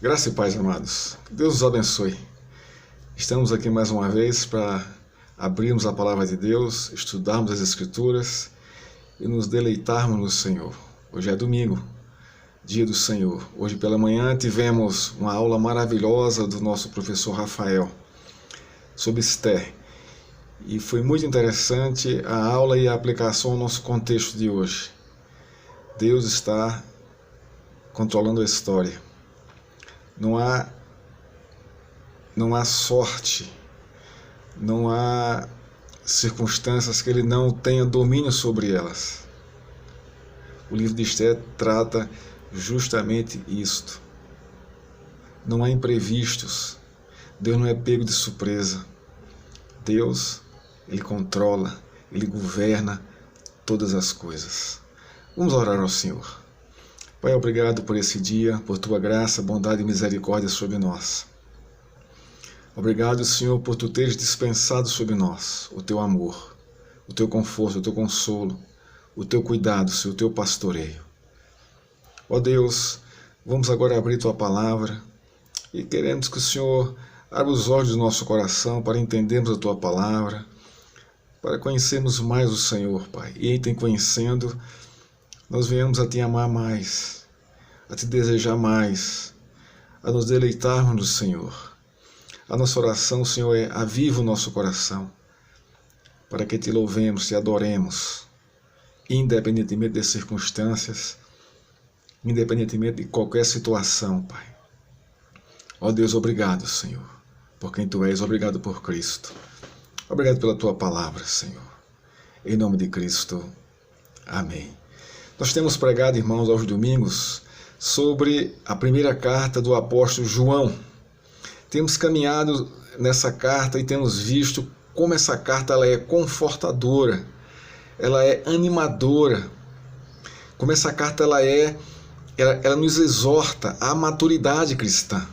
Graça e paz, amados. Que Deus os abençoe. Estamos aqui mais uma vez para abrirmos a palavra de Deus, estudarmos as Escrituras e nos deleitarmos no Senhor. Hoje é domingo, dia do Senhor. Hoje pela manhã tivemos uma aula maravilhosa do nosso professor Rafael sobre Esther. E foi muito interessante a aula e a aplicação ao nosso contexto de hoje. Deus está controlando a história. Não há sorte, não há circunstâncias que Ele não tenha domínio sobre elas. O livro de Esther trata justamente isto. Não há imprevistos. Deus não é pego de surpresa. Deus, Ele controla, Ele governa todas as coisas. Vamos orar ao Senhor. Pai, obrigado por esse dia, por Tua graça, bondade e misericórdia sobre nós. Obrigado, Senhor, por Tu teres dispensado sobre nós o Teu amor, o Teu conforto, o Teu consolo, o Teu cuidado, Senhor, o Teu pastoreio. Ó Deus, vamos agora abrir Tua palavra e queremos que o Senhor abra os olhos do nosso coração para entendermos a Tua palavra, para conhecermos mais o Senhor, Pai. E em Te conhecendo, nós venhamos a Te amar mais, a Te desejar mais, a nos deleitarmos no Senhor. A nossa oração, Senhor, é aviva o nosso coração, para que Te louvemos, Te adoremos, independentemente das circunstâncias, independentemente de qualquer situação, Pai. Ó Deus, obrigado, Senhor, por quem Tu és, obrigado por Cristo. Obrigado pela Tua palavra, Senhor. Em nome de Cristo, amém. Nós temos pregado, irmãos, aos domingos, sobre a primeira carta do apóstolo João. Temos caminhado nessa carta e temos visto como essa carta ela é confortadora, ela é animadora, como essa carta ela nos exorta à maturidade cristã.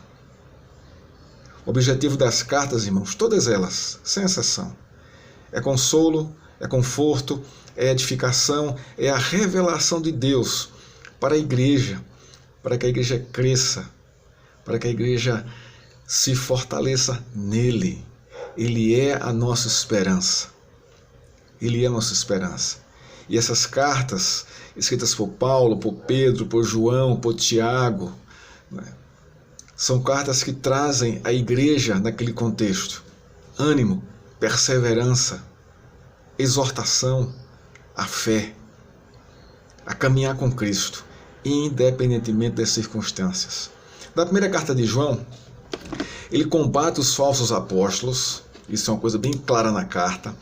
O objetivo das cartas, irmãos, todas elas, sem exceção, é consolo, é conforto, é edificação, é a revelação de Deus para a igreja, para que a igreja cresça, para que a igreja se fortaleça nele. Ele é a nossa esperança. Ele é a nossa esperança. E essas cartas, escritas por Paulo, por Pedro, por João, por Tiago, são cartas que trazem à igreja, naquele contexto, ânimo, perseverança, exortação, a fé, a caminhar com Cristo, independentemente das circunstâncias. Na primeira carta de João, ele combate os falsos apóstolos, isso é uma coisa bem clara na carta.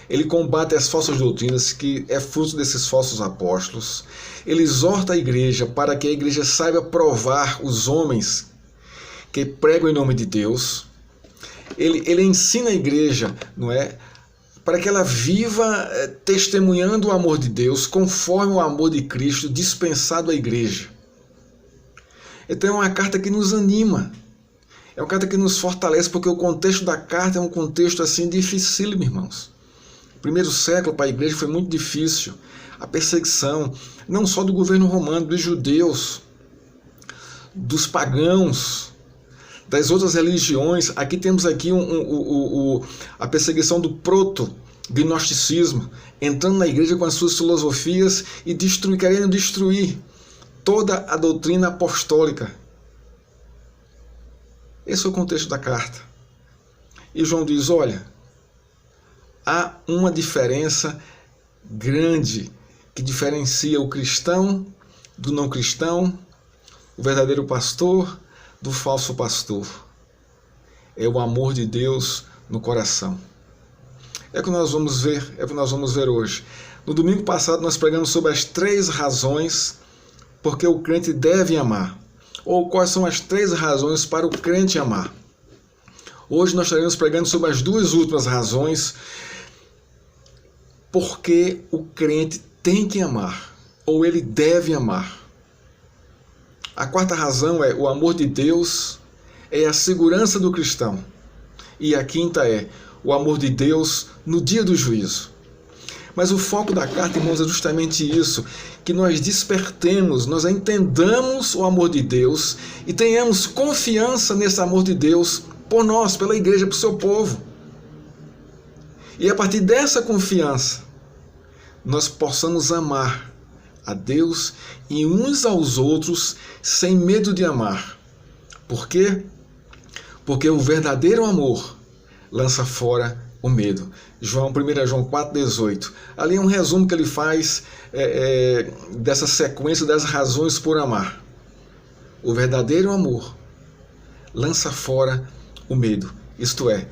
Ele combate as falsas doutrinas, que é fruto desses falsos apóstolos. Ele exorta a igreja para que a igreja saiba provar os homens que pregam em nome de Deus. Ele ensina a igreja, não é, para que ela viva testemunhando o amor de Deus, conforme o amor de Cristo dispensado à igreja. Então é uma carta que nos anima, é uma carta que nos fortalece, porque o contexto da carta é um contexto assim dificílimo, irmãos. O primeiro século para a igreja foi muito difícil. A perseguição, não só do governo romano, dos judeus, dos pagãos, das outras religiões. Aqui temos aqui a perseguição do proto-gnosticismo, entrando na igreja com as suas filosofias e querendo destruir toda a doutrina apostólica. Esse é o contexto da carta. E João diz, olha, há uma diferença grande que diferencia o cristão do não cristão, o verdadeiro pastor do falso pastor. É o amor de Deus no coração. É o que nós vamos ver hoje. No domingo passado nós pregamos sobre as 3 razões porque o crente deve amar. Ou quais são as 3 razões para o crente amar. Hoje nós estaremos pregando sobre as 2 últimas razões porque o crente tem que amar, ou ele deve amar. A 4ª razão é o amor de Deus, é a segurança do cristão. E a 5ª é o amor de Deus no dia do juízo. Mas o foco da carta, irmãos, é justamente isso, que nós despertemos, nós entendamos o amor de Deus e tenhamos confiança nesse amor de Deus por nós, pela igreja, por seu povo. E a partir dessa confiança, nós possamos amar a Deus e uns aos outros sem medo de amar. Por quê? Porque o verdadeiro amor lança fora o medo. 1 João 4,18. Ali é um resumo que ele faz dessa sequência das razões por amar. O verdadeiro amor lança fora o medo. Isto é,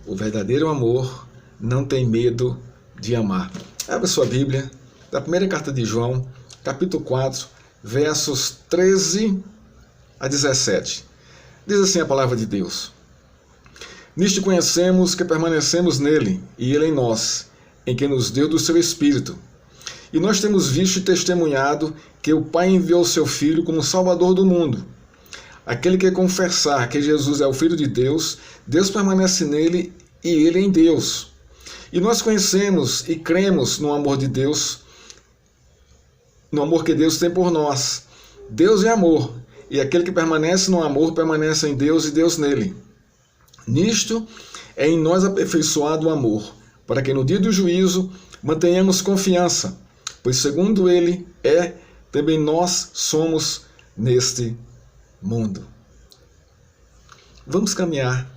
o verdadeiro amor não tem medo de amar. Abra sua Bíblia, da primeira carta de João, capítulo 4, versos 13 a 17. Diz assim a palavra de Deus: Nisto conhecemos que permanecemos nele, e ele em nós, em quem nos deu do seu Espírito. E nós temos visto e testemunhado que o Pai enviou seu Filho como Salvador do mundo. Aquele que confessar que Jesus é o Filho de Deus, Deus permanece nele e ele em Deus. E nós conhecemos e cremos no amor de Deus, no amor que Deus tem por nós. Deus é amor, e aquele que permanece no amor permanece em Deus e Deus nele. Nisto é em nós aperfeiçoado o amor, para que no dia do juízo mantenhamos confiança, pois segundo ele também nós somos neste mundo. Vamos caminhar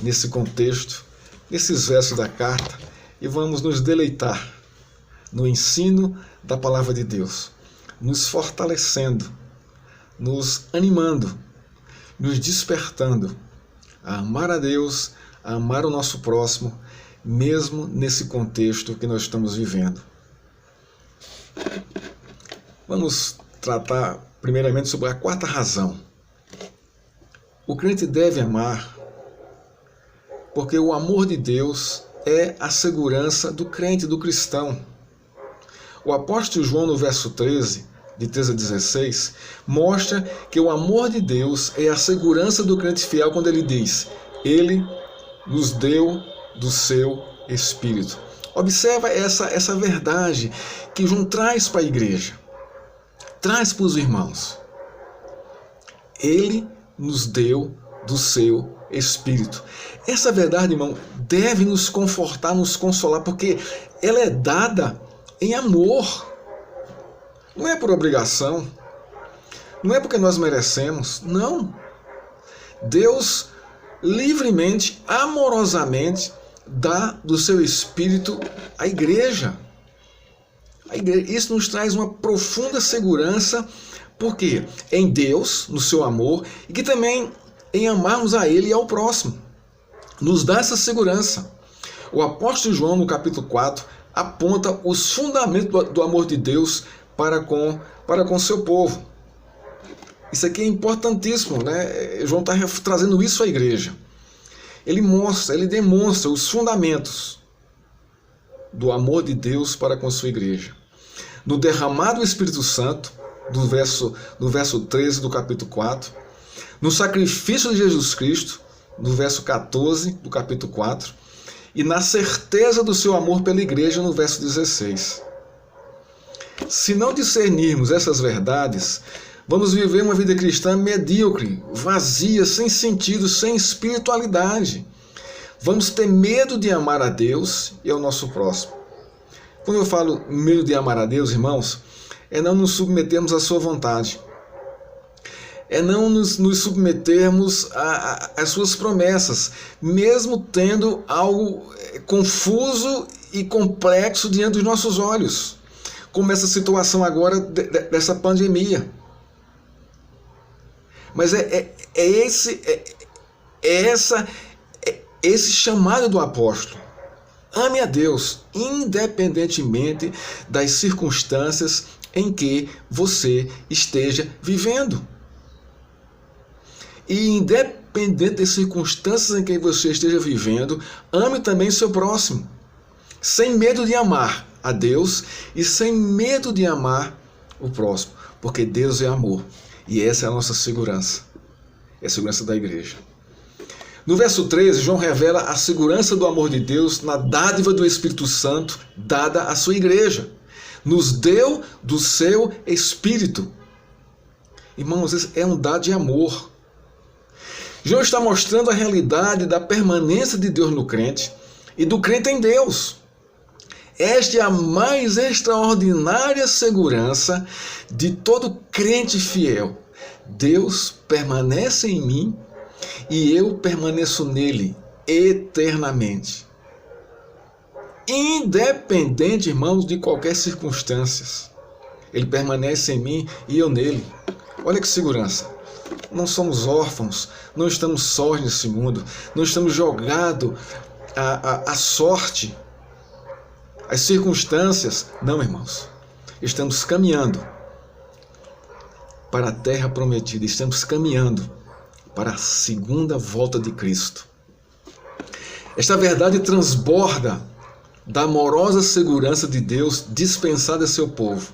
nesse contexto, nesses versos da carta, e vamos nos deleitar no ensino da palavra de Deus, nos fortalecendo, nos animando, nos despertando a amar a Deus, a amar o nosso próximo, mesmo nesse contexto que nós estamos vivendo. Vamos tratar primeiramente sobre a quarta razão. O crente deve amar porque o amor de Deus é a segurança do crente, do cristão. O apóstolo João, no verso 13, de 13 a 16, mostra que o amor de Deus é a segurança do crente fiel quando ele diz: Ele nos deu do seu Espírito. Observa essa verdade que João traz para a igreja, traz para os irmãos. Ele nos deu do seu Espírito. Essa verdade, irmão, deve nos confortar, nos consolar, porque ela é dada em amor. Não é por obrigação, não é porque nós merecemos, não. Deus livremente, amorosamente, dá do seu Espírito à igreja. Isso nos traz uma profunda segurança, porque em Deus, no seu amor, e que também em amarmos a Ele e ao próximo. Nos dá essa segurança. O apóstolo João, no capítulo 4, aponta os fundamentos do amor de Deus para com seu povo. Isso aqui é importantíssimo, né? João está trazendo isso à igreja. Ele demonstra os fundamentos do amor de Deus para com sua igreja. No derramado do Espírito Santo, no verso 13 do capítulo 4, no sacrifício de Jesus Cristo, no verso 14 do capítulo 4, e na certeza do seu amor pela igreja, no verso 16. Se não discernirmos essas verdades, vamos viver uma vida cristã medíocre, vazia, sem sentido, sem espiritualidade. Vamos ter medo de amar a Deus e ao nosso próximo. Quando eu falo medo de amar a Deus, irmãos, é não nos submetermos à sua vontade. É não nos submetermos às suas promessas, mesmo tendo algo confuso e complexo diante dos nossos olhos, como essa situação agora dessa pandemia. Mas esse chamado do apóstolo. Ame a Deus, independentemente das circunstâncias em que você esteja vivendo. E independente das circunstâncias em que você esteja vivendo, ame também seu próximo, sem medo de amar a Deus e sem medo de amar o próximo, porque Deus é amor, e essa é a nossa segurança, é a segurança da igreja. No verso 13, João revela a segurança do amor de Deus na dádiva do Espírito Santo dada à sua igreja. Nos deu do seu Espírito. Irmãos, isso é um dado de amor. João está mostrando a realidade da permanência de Deus no crente e do crente em Deus. Esta é a mais extraordinária segurança de todo crente fiel. Deus permanece em mim e eu permaneço nele eternamente. Independente, irmãos, de qualquer circunstância. Ele permanece em mim e eu nele. Olha que segurança. Não somos órfãos, não estamos sós nesse mundo, não estamos jogados à sorte, às circunstâncias. Não, irmãos. Estamos caminhando para a terra prometida, estamos caminhando para a segunda volta de Cristo. Esta verdade transborda da amorosa segurança de Deus dispensada a seu povo.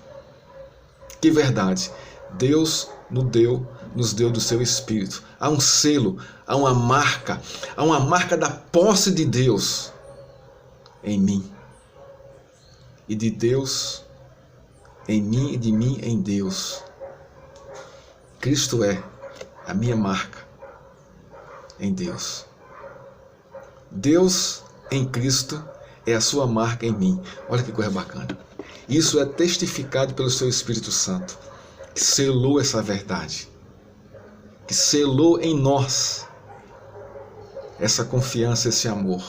Que verdade! Deus nos deu do seu Espírito. Há um selo, há uma marca da posse de Deus em mim. E de Deus em mim e de mim em Deus. Cristo é a minha marca em Deus. Deus em Cristo é a sua marca em mim. Olha que coisa bacana. Isso é testificado pelo seu Espírito Santo, que selou essa verdade, que selou em nós essa confiança, esse amor.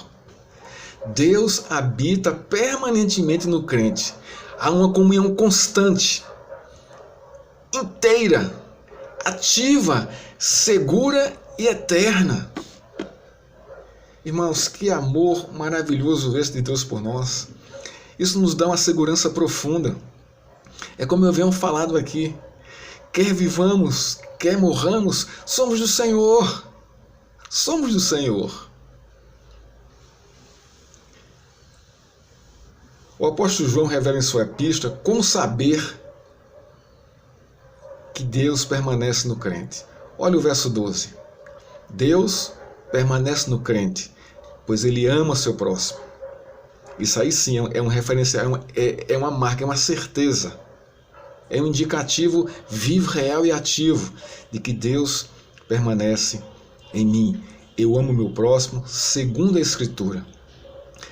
Deus habita permanentemente no crente. Há uma comunhão constante, inteira, ativa, segura e eterna. Irmãos, que amor maravilhoso esse de Deus por nós. Isso nos dá uma segurança profunda. É como eu venho falado aqui. Quer vivamos, quer morramos, somos do Senhor. Somos do Senhor. O apóstolo João revela em sua epístola como saber que Deus permanece no crente. Olha o verso 12. Deus permanece no crente, pois ele ama seu próximo. Isso aí sim é um referencial, é uma marca, é uma certeza. É um indicativo vivo, real e ativo de que Deus permanece em mim. Eu amo meu próximo segundo a Escritura,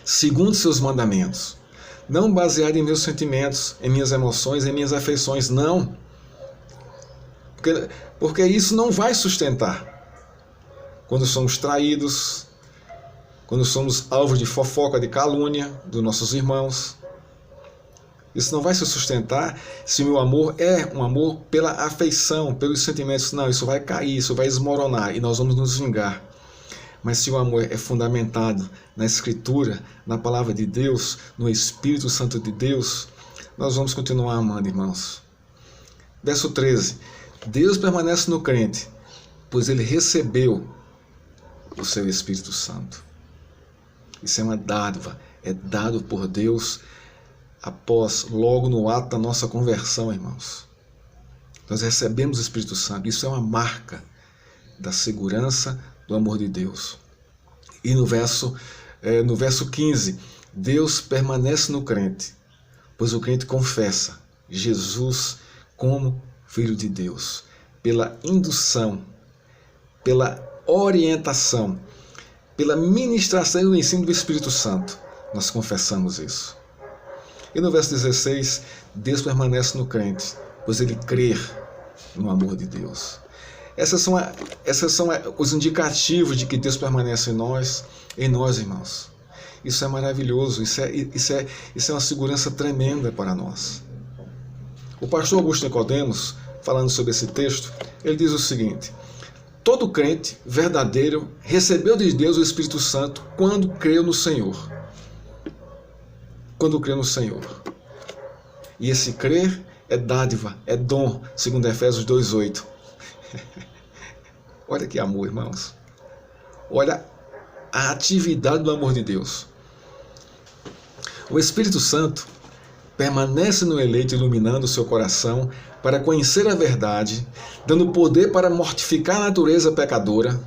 segundo seus mandamentos. Não baseado em meus sentimentos, em minhas emoções, em minhas afeições, não. Porque isso não vai sustentar. Quando somos traídos, quando somos alvos de fofoca, de calúnia dos nossos irmãos. Isso não vai se sustentar se meu amor é um amor pela afeição, pelos sentimentos. Não, isso vai cair, isso vai desmoronar e nós vamos nos vingar. Mas se o amor é fundamentado na Escritura, na Palavra de Deus, no Espírito Santo de Deus, nós vamos continuar amando, irmãos. Verso 13. Deus permanece no crente, pois ele recebeu o seu Espírito Santo. Isso é uma dádiva, é dado por Deus logo no ato da nossa conversão, irmãos. Nós recebemos o Espírito Santo, isso é uma marca da segurança do amor de Deus. E no verso 15, Deus permanece no crente, pois o crente confessa Jesus como Filho de Deus, pela indução, pela orientação, pela ministração e o ensino do Espírito Santo, nós confessamos isso. E no verso 16, Deus permanece no crente, pois ele crê no amor de Deus. Esses são os indicativos de que Deus permanece em nós, irmãos. Isso é maravilhoso, isso é uma segurança tremenda para nós. O pastor Augusto Nicodemos, falando sobre esse texto, ele diz o seguinte: todo crente verdadeiro recebeu de Deus o Espírito Santo quando creu no Senhor. Quando creu no Senhor. E esse crer é dádiva, é dom, segundo Efésios 2:8. Olha que amor, irmãos. Olha a atividade do amor de Deus. O Espírito Santo permanece no eleito, iluminando o seu coração para conhecer a verdade, dando poder para mortificar a natureza pecadora,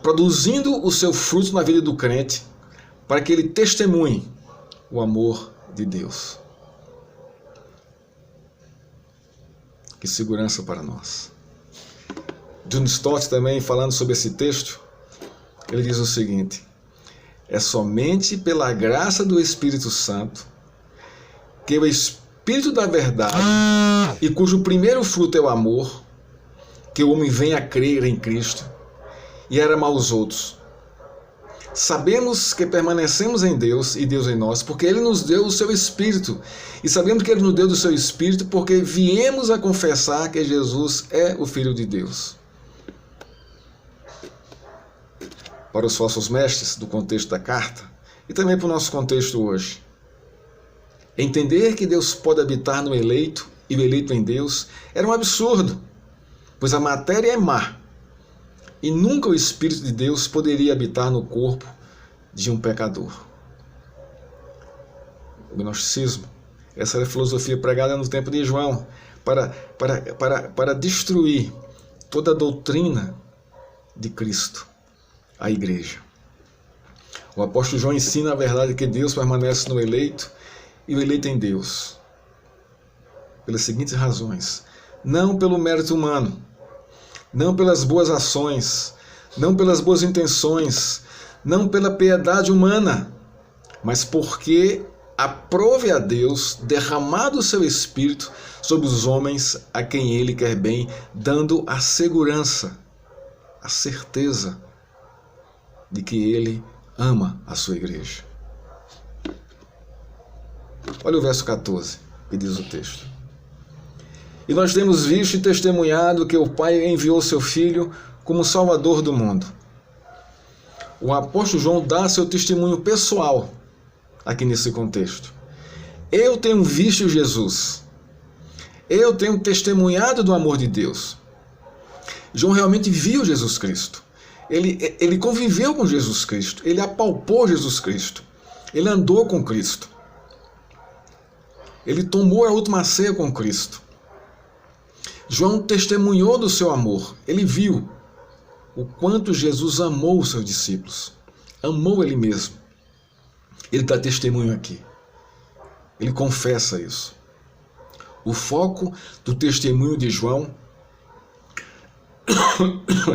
produzindo o seu fruto na vida do crente, para que ele testemunhe o amor de Deus. Que segurança para nós. John Stott também, falando sobre esse texto, ele diz o seguinte: é somente pela graça do Espírito Santo que o Espírito da verdade, e cujo primeiro fruto é o amor, que o homem vem a crer em Cristo e a amar os outros. Sabemos que permanecemos em Deus e Deus em nós, porque Ele nos deu o seu Espírito. E sabemos que Ele nos deu do seu Espírito porque viemos a confessar que Jesus é o Filho de Deus. Para os falsos mestres do contexto da carta, e também para o nosso contexto hoje, entender que Deus pode habitar no eleito e o eleito em Deus era um absurdo, pois a matéria é má. E nunca o Espírito de Deus poderia habitar no corpo de um pecador. O gnosticismo, essa era a filosofia pregada no tempo de João, para destruir toda a doutrina de Cristo, a igreja. O apóstolo João ensina a verdade que Deus permanece no eleito e o eleito em Deus, pelas seguintes razões: não pelo mérito humano, não pelas boas ações, não pelas boas intenções, não pela piedade humana, mas porque aprove a Deus derramado o seu Espírito sobre os homens a quem Ele quer bem, dando a segurança, a certeza de que Ele ama a sua igreja. Olha o verso 14, que diz o texto: e nós temos visto e testemunhado que o Pai enviou seu Filho como Salvador do mundo. O apóstolo João dá seu testemunho pessoal aqui nesse contexto. Eu tenho visto Jesus. Eu tenho testemunhado do amor de Deus. João realmente viu Jesus Cristo. Ele conviveu com Jesus Cristo. Ele apalpou Jesus Cristo. Ele andou com Cristo. Ele tomou a última ceia com Cristo. João testemunhou do seu amor. Ele viu o quanto Jesus amou os seus discípulos. Amou Ele mesmo. Ele dá testemunho aqui. Ele confessa isso. O foco do testemunho de João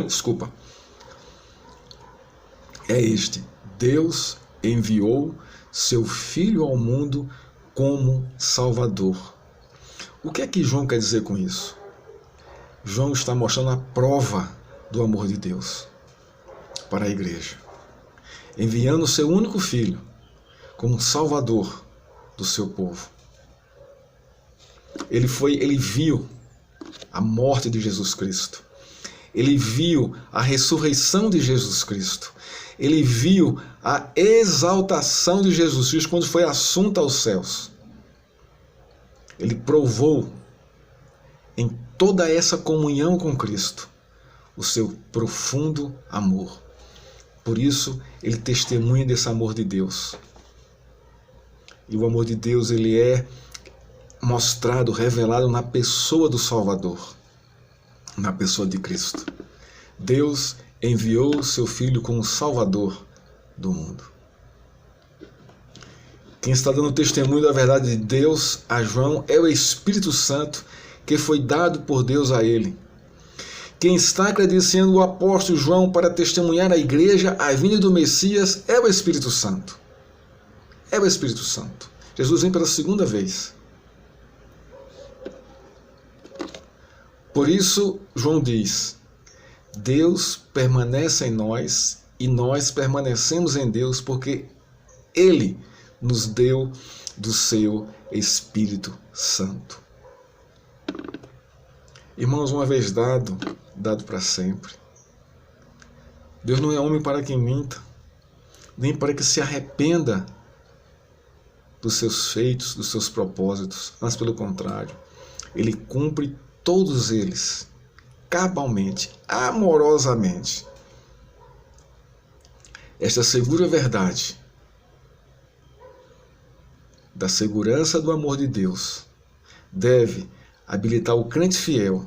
desculpa, é este: Deus enviou seu Filho ao mundo como Salvador. O que é que João quer dizer com isso? João está mostrando a prova do amor de Deus para a igreja, enviando o seu único Filho como Salvador do seu povo. Ele viu a morte de Jesus Cristo. Ele viu a ressurreição de Jesus Cristo. Ele viu a exaltação de Jesus Cristo quando foi assunto aos céus. Ele provou em toda essa comunhão com Cristo o seu profundo amor. Por isso, ele testemunha desse amor de Deus. E o amor de Deus, ele é mostrado, revelado na pessoa do Salvador, na pessoa de Cristo. Deus enviou o seu Filho como Salvador do mundo. Quem está dando testemunho da verdade de Deus a João é o Espírito Santo, que foi dado por Deus a ele. Quem está credenciando o apóstolo João para testemunhar à igreja a vinda do Messias é o Espírito Santo. É o Espírito Santo. Jesus vem pela segunda vez. Por isso, João diz: Deus permanece em nós e nós permanecemos em Deus porque Ele nos deu do seu Espírito Santo. Irmãos, uma vez dado para sempre. Deus não é homem para que minta, nem para que se arrependa dos seus feitos, dos seus propósitos, mas pelo contrário, Ele cumpre todos eles, cabalmente, amorosamente. Esta segura verdade da segurança do amor de Deus deve habilitar o crente fiel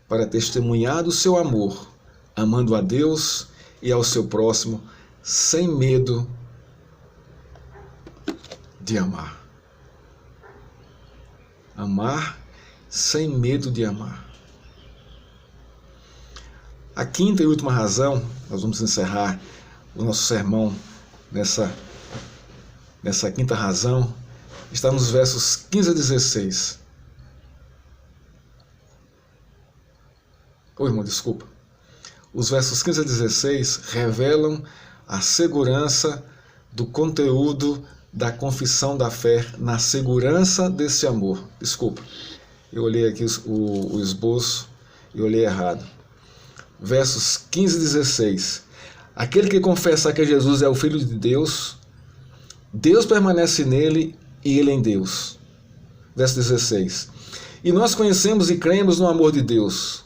para testemunhar do seu amor, amando a Deus e ao seu próximo sem medo de amar. Amar sem medo de amar. A quinta e última razão, nós vamos encerrar o nosso sermão nessa quinta razão, está nos versos 15 a 16. Irmão, desculpa. Os versos 15 a 16 revelam a segurança do conteúdo da confissão da fé na segurança desse amor. Desculpa, eu olhei aqui o esboço e olhei errado. Versos 15 e 16. Aquele que confessa que Jesus é o Filho de Deus, Deus permanece nele e ele em Deus. Verso 16. E nós conhecemos e cremos no amor de Deus,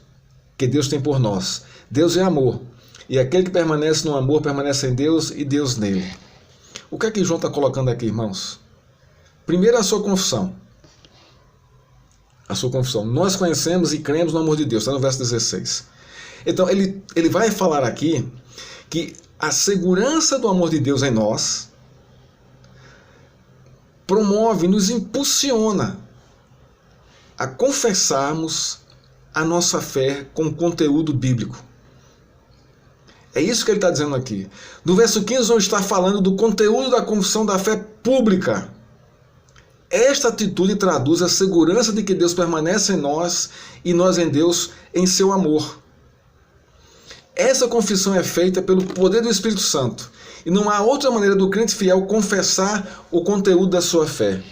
que Deus tem por nós. Deus é amor, e aquele que permanece no amor permanece em Deus e Deus nele. O que é que João está colocando aqui, irmãos? Primeiro, a sua confissão. A sua confissão. Nós conhecemos e cremos no amor de Deus, está no verso 16. Então, ele vai falar aqui que a segurança do amor de Deus em nós promove, nos impulsiona a confessarmos a nossa fé com conteúdo bíblico. É isso que ele está dizendo aqui. No verso 15, onde está falando do conteúdo da confissão da fé pública. Esta atitude traduz a segurança de que Deus permanece em nós e nós em Deus em seu amor. Essa confissão é feita pelo poder do Espírito Santo. E não há outra maneira do crente fiel confessar o conteúdo da sua fé.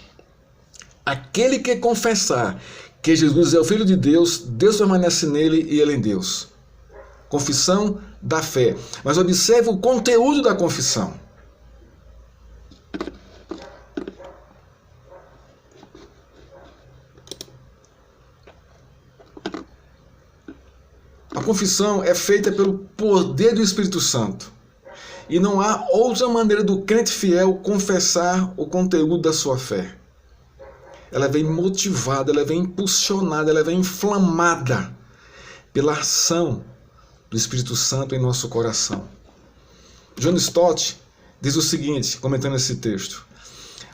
Aquele que confessar que Jesus é o Filho de Deus, Deus permanece nele e ele em Deus. Confissão da fé. Mas observe o conteúdo da confissão. A confissão é feita pelo poder do Espírito Santo. E não há outra maneira do crente fiel confessar o conteúdo da sua fé. Ela vem motivada, ela vem impulsionada, ela vem inflamada pela ação do Espírito Santo em nosso coração. John Stott diz o seguinte, comentando esse texto: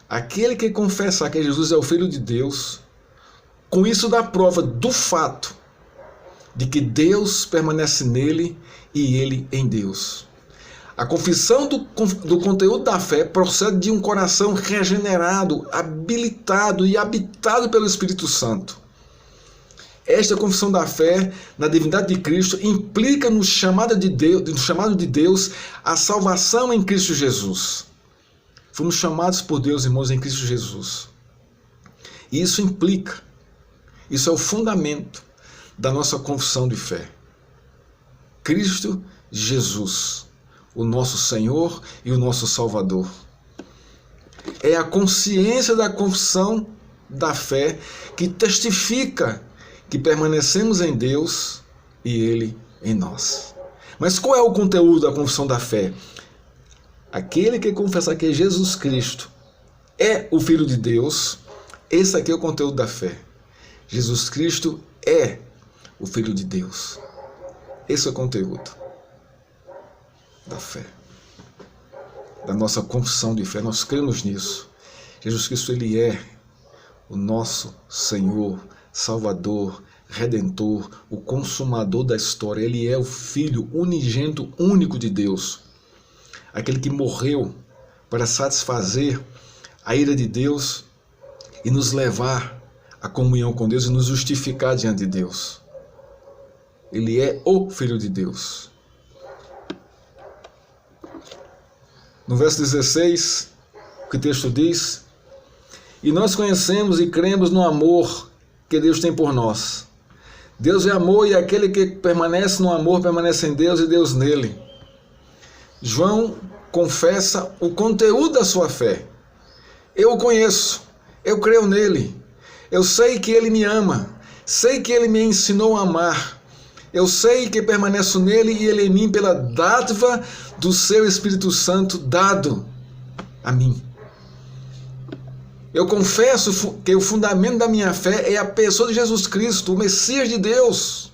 aquele que confessar que Jesus é o Filho de Deus, com isso dá prova do fato de que Deus permanece nele e ele em Deus. A confissão do conteúdo da fé procede de um coração regenerado, habilitado e habitado pelo Espírito Santo. Esta confissão da fé na divindade de Cristo implica no chamado de Deus a salvação em Cristo Jesus. Fomos chamados por Deus, irmãos, em Cristo Jesus. E isso implica, isso é o fundamento da nossa confissão de fé. Cristo Jesus, o nosso Senhor e o nosso Salvador. É a consciência da confissão da fé que testifica que permanecemos em Deus e Ele em nós. Mas qual é o conteúdo da confissão da fé? Aquele que confessar que Jesus Cristo é o Filho de Deus, esse aqui é o conteúdo da fé. Jesus Cristo é o Filho de Deus. Esse é o conteúdo da fé, da nossa confissão de fé. Nós cremos nisso. Jesus Cristo, Ele é o nosso Senhor, Salvador, Redentor, o consumador da história. Ele é o Filho unigênito, único de Deus. Aquele que morreu para satisfazer a ira de Deus e nos levar à comunhão com Deus e nos justificar diante de Deus. Ele é o Filho de Deus. No verso 16, o que o texto diz: e nós conhecemos e cremos no amor que Deus tem por nós. Deus é amor e aquele que permanece no amor permanece em Deus e Deus nele. João confessa o conteúdo da sua fé. Eu o conheço, eu creio nele, eu sei que ele me ama, sei que ele me ensinou a amar. Eu sei que permaneço nele e ele em mim pela dádiva do seu Espírito Santo dado a mim. Eu confesso que o fundamento da minha fé é a pessoa de Jesus Cristo, o Messias de Deus,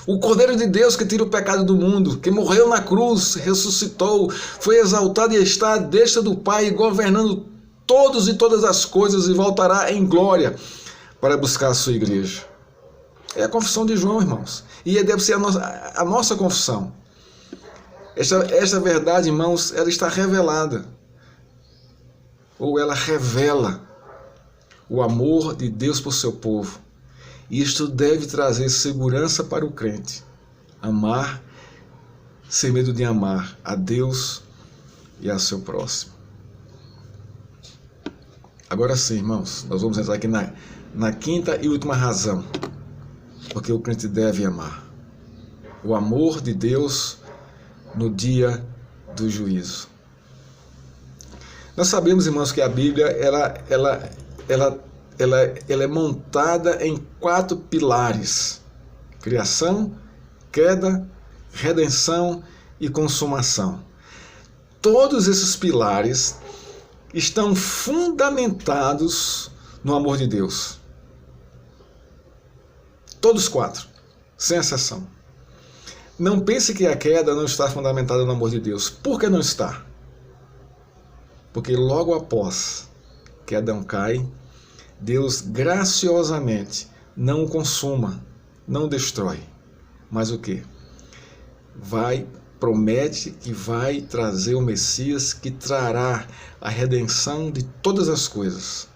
O Cordeiro de Deus que tira o pecado do mundo, que morreu na cruz, ressuscitou, foi exaltado e está à destra do Pai, governando todos e todas as coisas, e voltará em glória para buscar a sua igreja. É a confissão de João, irmãos. E deve ser a nossa confissão. Esta verdade, irmãos, ela está revelada. Ou ela revela o amor de Deus por seu povo. Isto deve trazer segurança para o crente. Amar, sem medo de amar a Deus e a seu próximo. Agora sim, irmãos, nós vamos entrar aqui na quinta e última razão. Porque o crente deve amar. O amor de Deus no dia do juízo. Nós sabemos, irmãos, que a Bíblia ela é montada em 4 pilares: criação, queda, redenção e consumação. Todos esses pilares estão fundamentados no amor de Deus. Todos 4, sem exceção. Não pense que a queda não está fundamentada no amor de Deus. Por que não está? Porque logo após que Adão cai, Deus graciosamente não o consuma, não o destrói. Mas o quê? Promete que vai trazer o Messias que trará a redenção de todas as coisas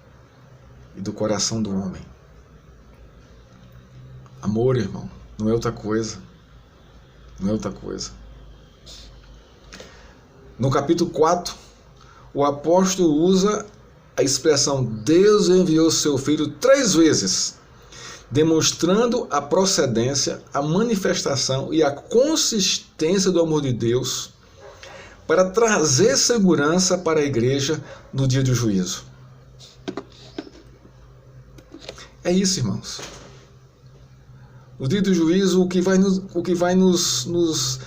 e do coração do homem. Amor, irmão, não é outra coisa. Não é outra coisa. No capítulo 4, o apóstolo usa a expressão Deus enviou seu Filho 3 vezes, demonstrando a procedência, a manifestação e a consistência do amor de Deus para trazer segurança para a igreja no dia do juízo. É isso, irmãos. No dia do juízo, o que vai nos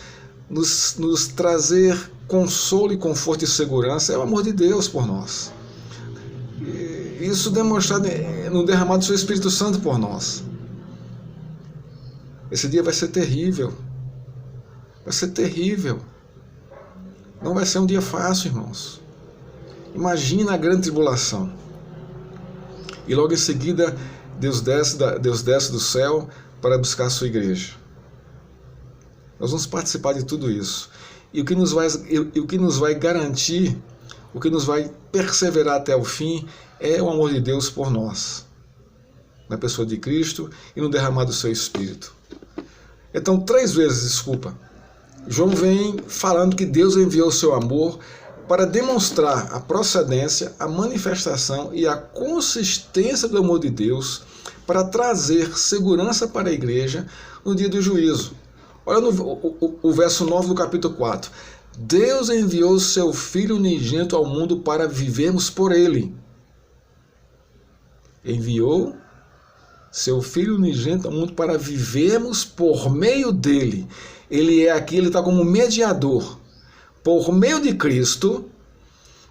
trazer consolo e conforto e segurança é o amor de Deus por nós. Isso demonstrado no derramado do seu Espírito Santo por nós. Esse dia vai ser terrível. Vai ser terrível. Não vai ser um dia fácil, irmãos. Imagina a grande tribulação. E logo em seguida, Deus desce do céu para buscar a sua igreja. Nós vamos participar de tudo isso. E o que nos vai garantir, o que nos vai perseverar até o fim, é o amor de Deus por nós, na pessoa de Cristo e no derramado do seu Espírito. Então, 3 vezes, João vem falando que Deus enviou o seu amor para demonstrar a procedência, a manifestação e a consistência do amor de Deus para trazer segurança para a igreja no dia do juízo. Olha o verso 9 do capítulo 4. Deus enviou seu Filho unigênito ao mundo para vivermos por ele. Enviou seu Filho unigênito ao mundo para vivermos por meio dele. Ele está como mediador. Por meio de Cristo,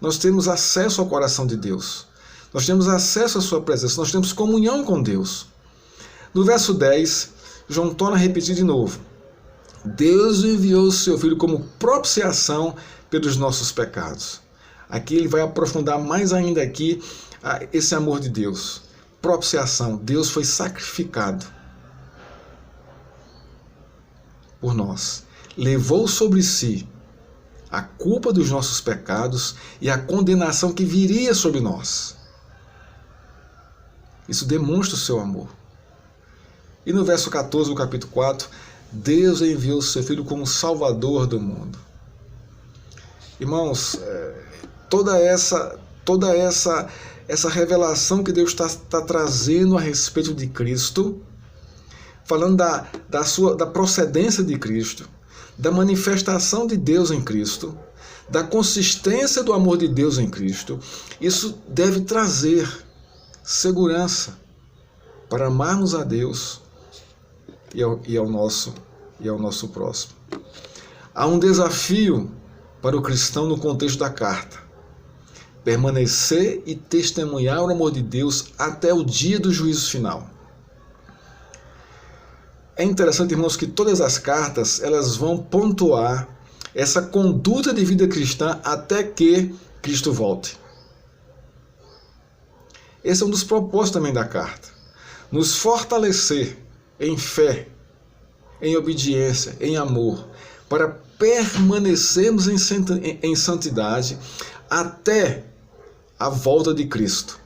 nós temos acesso ao coração de Deus. Nós temos acesso à sua presença, nós temos comunhão com Deus. No verso 10, João torna a repetir de novo. Deus enviou o seu Filho como propiciação pelos nossos pecados. Aqui ele vai aprofundar mais ainda aqui esse amor de Deus. Propiciação, Deus foi sacrificado por nós. Levou sobre si a culpa dos nossos pecados e a condenação que viria sobre nós. Isso demonstra o seu amor. E no verso 14 do capítulo 4, Deus enviou o seu Filho como Salvador do mundo. Irmãos, toda essa revelação que Deus está trazendo a respeito de Cristo, falando da procedência de Cristo, da manifestação de Deus em Cristo, da consistência do amor de Deus em Cristo, isso deve trazer segurança para amarmos a Deus e ao nosso próximo. Há um desafio para o cristão no contexto da carta: permanecer e testemunhar o amor de Deus até o dia do juízo final. É interessante, irmãos, que todas as cartas elas vão pontuar essa conduta de vida cristã até que Cristo volte. Esse é um dos propósitos também da carta. Nos fortalecer em fé, em obediência, em amor, para permanecermos em santidade até a volta de Cristo.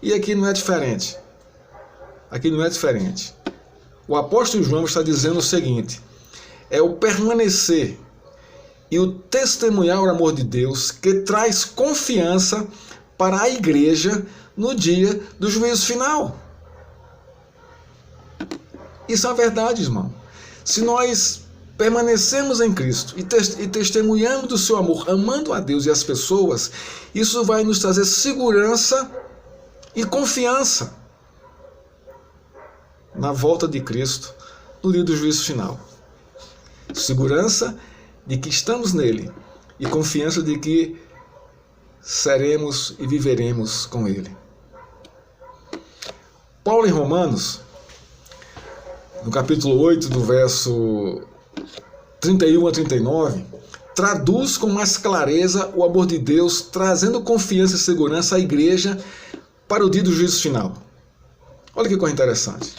E aqui não é diferente. Aqui não é diferente. O apóstolo João está dizendo o seguinte: é o permanecer e o testemunhar o amor de Deus que traz confiança para a igreja no dia do juízo final. Isso é uma verdade, irmão. Se nós permanecemos em Cristo e testemunhamos do seu amor, amando a Deus e as pessoas, isso vai nos trazer segurança e confiança na volta de Cristo no dia do juízo final. Segurança de que estamos nele e confiança de que seremos e viveremos com ele. Paulo em Romanos, no capítulo 8, do verso 31 a 39, traduz com mais clareza o amor de Deus, trazendo confiança e segurança à igreja para o dia do juízo final. Olha que coisa interessante.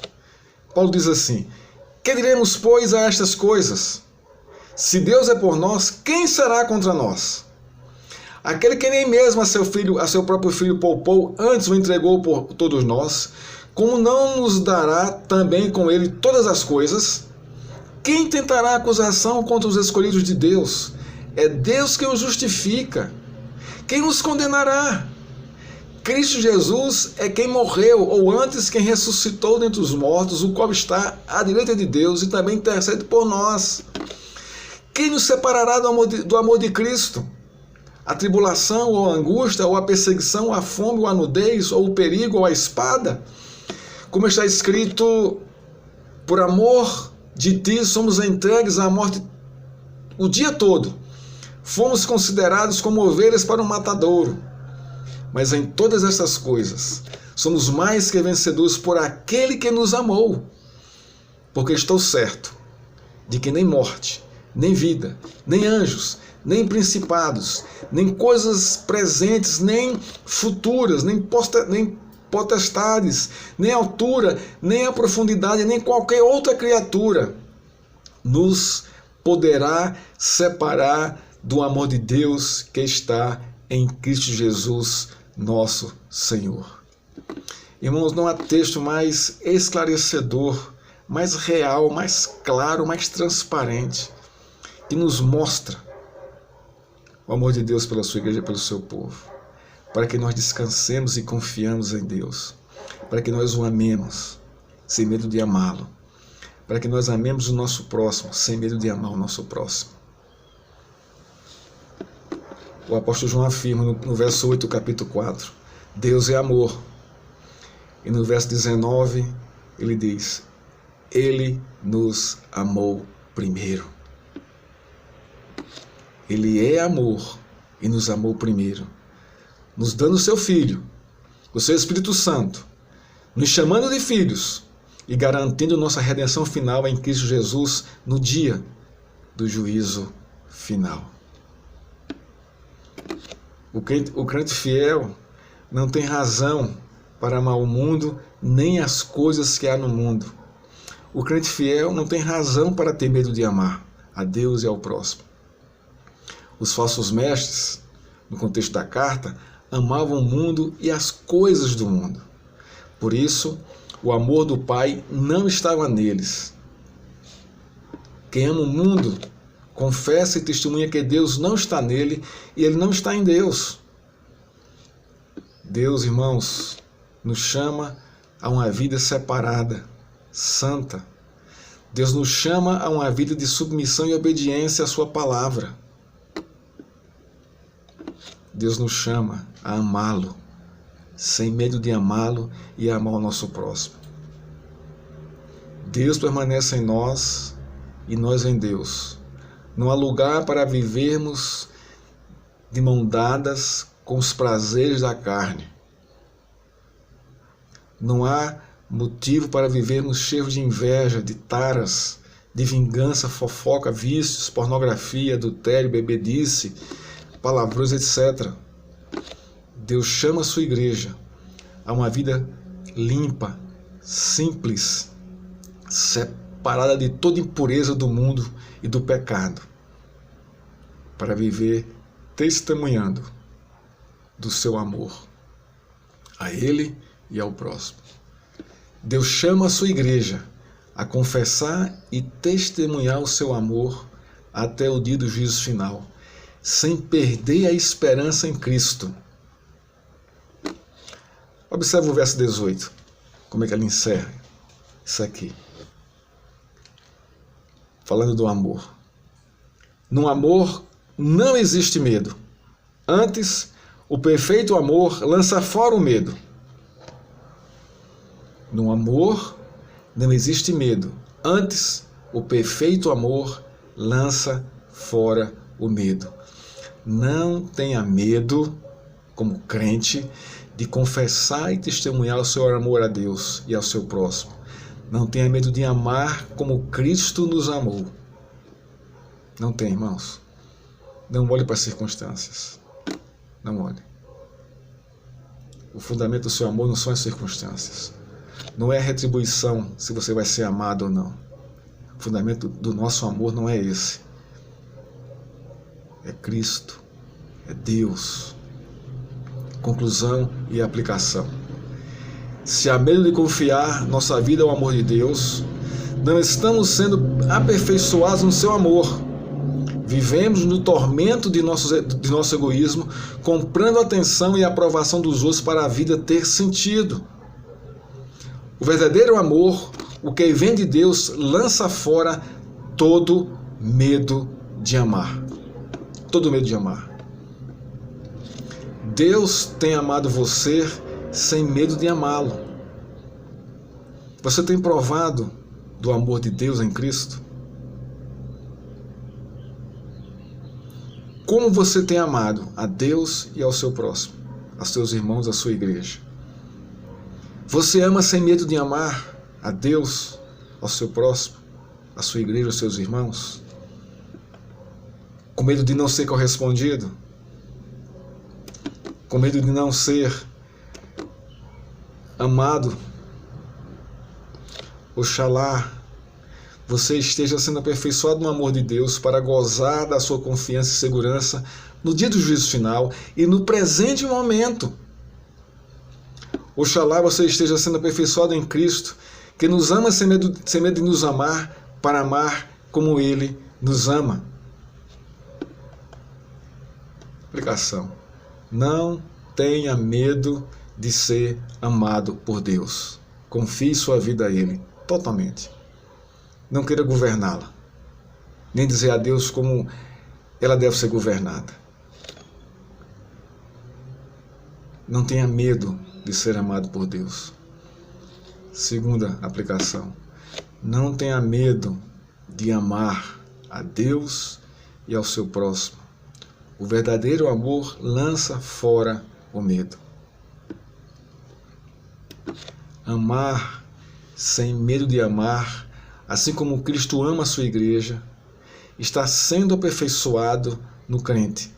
Paulo diz assim: que diremos, pois, a estas coisas? Se Deus é por nós, quem será contra nós? Aquele que nem mesmo a seu próprio filho poupou, antes o entregou por todos nós, como não nos dará também com ele todas as coisas? Quem tentará acusação contra os escolhidos de Deus? É Deus que os justifica. Quem nos condenará? Cristo Jesus é quem morreu, ou antes quem ressuscitou dentre os mortos, o qual está à direita de Deus e também intercede por nós. Quem nos separará do amor de Cristo? A tribulação, ou a angústia, ou a perseguição, ou a fome, ou a nudez, ou o perigo, ou a espada? Como está escrito: por amor de ti somos entregues à morte o dia todo. Fomos considerados como ovelhas para um matadouro. Mas em todas essas coisas somos mais que vencedores por aquele que nos amou. Porque estou certo de que nem morte, nem vida, nem anjos, nem principados, nem coisas presentes, nem futuras, nem potestades, nem altura, nem a profundidade, nem qualquer outra criatura nos poderá separar do amor de Deus que está em Cristo Jesus, nosso Senhor. Irmãos, não há texto mais esclarecedor, mais real, mais claro, mais transparente, que nos mostra o amor de Deus pela sua igreja e pelo seu povo, para que nós descansemos e confiamos em Deus, para que nós o amemos sem medo de amá-lo, para que nós amemos o nosso próximo sem medo de amar o nosso próximo. O apóstolo João afirma no verso 8 do capítulo 4, Deus é amor. E no verso 19 ele diz, ele nos amou primeiro. Ele é amor e nos amou primeiro, nos dando o seu Filho, o seu Espírito Santo, nos chamando de filhos e garantindo nossa redenção final em Cristo Jesus no dia do juízo final. O crente fiel não tem razão para amar o mundo nem as coisas que há no mundo. O crente fiel não tem razão para ter medo de amar a Deus e ao próximo. Os falsos mestres, no contexto da carta, amavam o mundo e as coisas do mundo. Por isso, o amor do Pai não estava neles. Quem ama o mundo confessa e testemunha que Deus não está nele e ele não está em Deus. Deus, irmãos, nos chama a uma vida separada, santa. Deus nos chama a uma vida de submissão e obediência à sua palavra. Deus nos chama a amá-lo, sem medo de amá-lo e amar o nosso próximo. Deus permanece em nós e nós em Deus. Não há lugar para vivermos de mão dadas com os prazeres da carne. Não há motivo para vivermos cheios de inveja, de taras, de vingança, fofoca, vícios, pornografia, adultério, bebedice, palavrões, etc. Deus chama a sua igreja a uma vida limpa, simples, separada de toda impureza do mundo e do pecado, para viver testemunhando do seu amor a Ele e ao próximo. Deus chama a sua igreja a confessar e testemunhar o seu amor até o dia do juízo final, sem perder a esperança em Cristo. Observe o verso 18, como é que ele encerra isso aqui. Falando do amor. No amor não existe medo. Antes, o perfeito amor lança fora o medo. No amor não existe medo. Antes, o perfeito amor lança fora o medo. Não tenha medo, como crente, de confessar e testemunhar o seu amor a Deus e ao seu próximo. Não tenha medo de amar como Cristo nos amou. Não tem, irmãos. Não olhe para as circunstâncias. Não olhe. O fundamento do seu amor não são as circunstâncias. Não é a retribuição se você vai ser amado ou não. O fundamento do nosso amor não é esse. É Cristo. É Deus. Conclusão e aplicação. Se há medo de confiar nossa vida ao amor de Deus, não estamos sendo aperfeiçoados no seu amor. Vivemos no tormento de nosso egoísmo, comprando a atenção e a aprovação dos outros para a vida ter sentido. O verdadeiro amor, o que vem de Deus, lança fora todo medo de amar. Todo medo de amar. Deus tem amado você sem medo de amá-lo. Você tem provado do amor de Deus em Cristo? Como você tem amado a Deus e ao seu próximo, a seus irmãos, a sua igreja? Você ama sem medo de amar a Deus, ao seu próximo, a sua igreja, aos seus irmãos? Com medo de não ser correspondido? Com medo de não ser amado? Oxalá você esteja sendo aperfeiçoado no amor de Deus para gozar da sua confiança e segurança no dia do juízo final e no presente momento. Oxalá você esteja sendo aperfeiçoado em Cristo, que nos ama sem medo de nos amar, para amar como Ele nos ama. Aplicação. Não tenha medo de ser amado por Deus. Confie sua vida a Ele, totalmente. Não queira governá-la, nem dizer a Deus como ela deve ser governada. Não tenha medo de ser amado por Deus. Segunda aplicação. Não tenha medo de amar a Deus e ao seu próximo. O verdadeiro amor lança fora o medo. Amar sem medo de amar, assim como Cristo ama a sua igreja, está sendo aperfeiçoado no crente,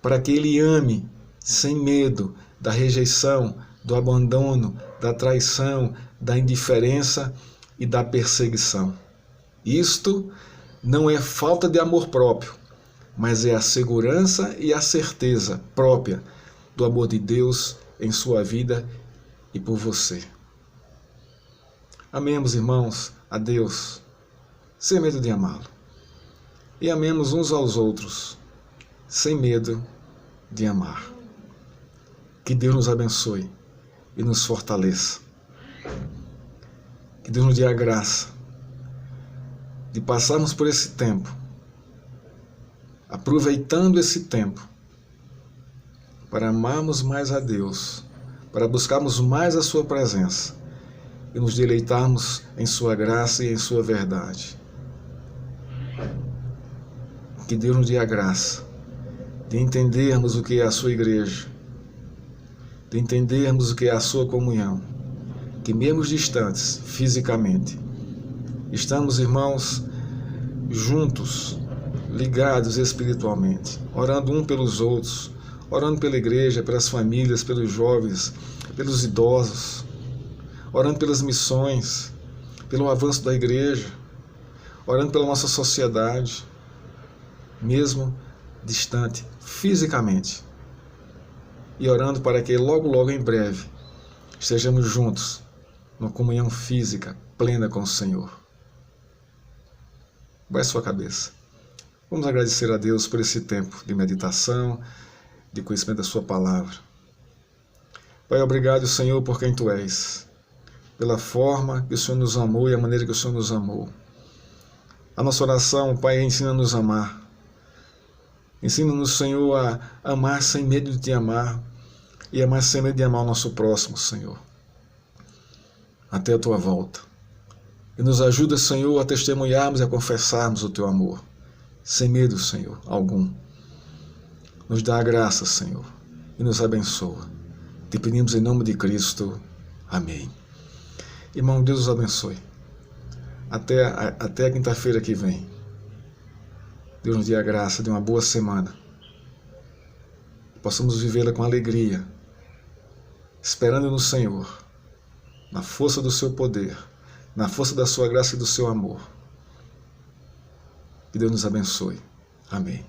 para que ele ame sem medo da rejeição, do abandono, da traição, da indiferença e da perseguição. Isto não é falta de amor próprio, mas é a segurança e a certeza própria do amor de Deus em sua vida e por você. Amemos, irmãos, a Deus, sem medo de amá-lo. E amemos uns aos outros, sem medo de amar. Que Deus nos abençoe e nos fortaleça. Que Deus nos dê a graça de passarmos por esse tempo, aproveitando esse tempo, para amarmos mais a Deus, para buscarmos mais a sua presença e nos deleitarmos em sua graça e em sua verdade. Que Deus nos dê a graça de entendermos o que é a sua igreja, de entendermos o que é a sua comunhão. Que que mesmo distantes fisicamente, estamos, irmãos, juntos, ligados espiritualmente, orando um pelos outros, orando pela igreja, pelas famílias, pelos jovens, pelos idosos, orando pelas missões, pelo avanço da igreja, orando pela nossa sociedade, mesmo distante fisicamente, e orando para que logo, logo em breve, estejamos juntos, numa comunhão física plena com o Senhor. Baixe sua cabeça. Vamos agradecer a Deus por esse tempo de meditação, de conhecimento da sua palavra. Pai, obrigado, Senhor, por quem Tu és, pela forma que o Senhor nos amou e a maneira que o Senhor nos amou. A nossa oração, Pai, ensina-nos a amar. Ensina-nos, Senhor, a amar sem medo de Te amar e amar sem medo de amar o nosso próximo, Senhor, até a Tua volta. E nos ajuda, Senhor, a testemunharmos e a confessarmos o Teu amor, sem medo, Senhor, algum. Nos dá a graça, Senhor, e nos abençoa. Te pedimos em nome de Cristo. Amém. Irmão, Deus os abençoe. Até a quinta-feira que vem. Deus nos dê a graça de uma boa semana. Possamos vivê-la com alegria, esperando no Senhor, na força do seu poder, na força da sua graça e do seu amor. Que Deus nos abençoe. Amém.